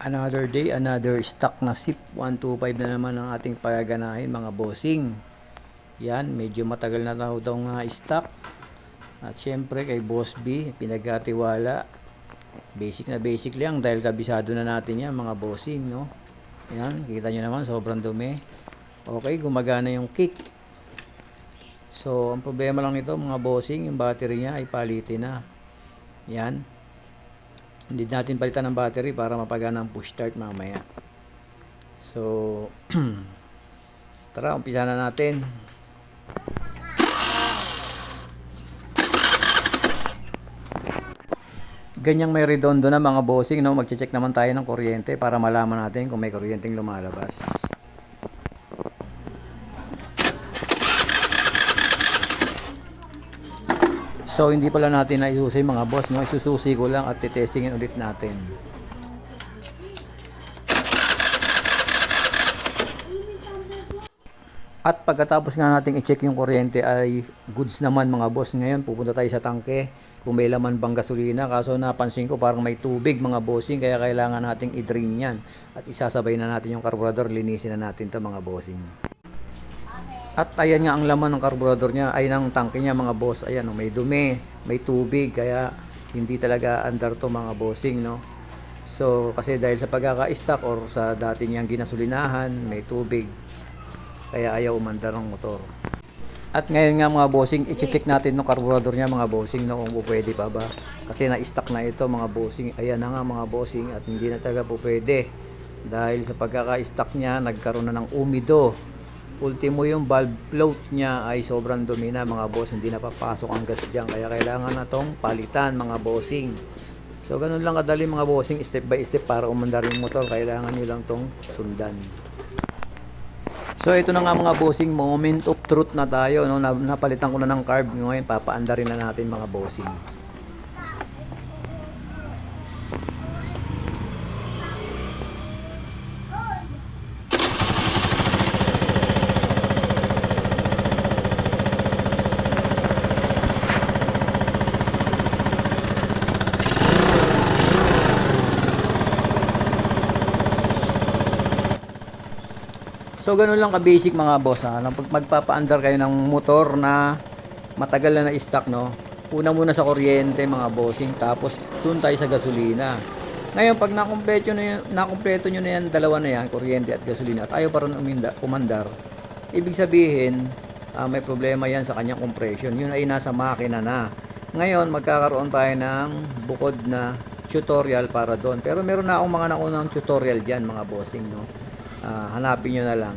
Another day, another stock na SIP 125 na naman ang ating pagaganahin mga bossing. Yan, medyo matagal na daw stock. At syempre kay Boss B, pinagkatiwala. Basic na basic lang dahil kabisado na natin yan mga bossing, no? Yan, kita nyo naman sobrang dumi. Okay, gumagana yung kick. So, ang problema lang nito mga bossing, yung battery niya ay palitin na. Yan. Hindi natin palitan ng battery para mapagana ang push start mamaya. So, tara, umpisa na natin. Ganyang may redondo na mga bossing, no? Magche-check naman tayo ng kuryente para malaman natin kung may kuryenteng lumalabas. So, hindi pala natin naisusi mga boss, no? Isususi ko lang at titestingin ulit natin. At pagkatapos nga natin i-check yung kuryente ay goods naman mga boss. Ngayon, pupunta tayo sa tangke kung may laman bang gasolina. Kaso napansin ko parang may tubig mga bossing, kaya kailangan nating i-drain yan. At isasabay na natin yung carburetor, linisin na natin to mga bossing. At ayan nga ang laman ng carburetor niya ay ng tangke niya mga boss. Ayan, oh, may dumi, may tubig, kaya hindi talaga andar to mga bossing, no? So kasi dahil sa pagkaka-stock or sa dati niyang ginasolinahan, may tubig, kaya ayaw umandar ng motor. At ngayon nga mga bossing, i-check natin ng carburetor niya mga bossing, no, kung pwede pa ba. Kasi na-stock na ito mga bossing. Ayan na nga mga bossing, at hindi na talaga po pwede. Dahil sa pagkaka-stock niya, nagkaroon na ng umido. Ultimo yung valve float niya ay sobrang dumi na mga boss, hindi na papasok ang gas dyan, kaya kailangan na tong palitan mga bossing. So ganun lang kadali mga bossing, step by step para umandar yung motor, kailangan nyo lang tong sundan. So ito na nga mga bossing, moment of truth na tayo, no? Napalitan ko na ng carb, ngayon papaandarin na natin mga bossing. So ganun lang ka-basic mga boss, ha. Pag magpapaandar kayo ng motor na matagal na na-stock, no. Una muna sa kuryente mga bossing, tapos doon tayo sa gasolina. Ngayon pag nakumpleto nyo na yan, dalawa na yan, kuryente at gasolina, at ayaw pa rin umandar, ibig sabihin may problema yan sa kanyang compression. Yun ay nasa makina na. Ngayon magkakaroon tayo ng bukod na tutorial para doon. Pero meron na akong mga naunang tutorial dyan mga bossing, no. Hanapin nyo na lang.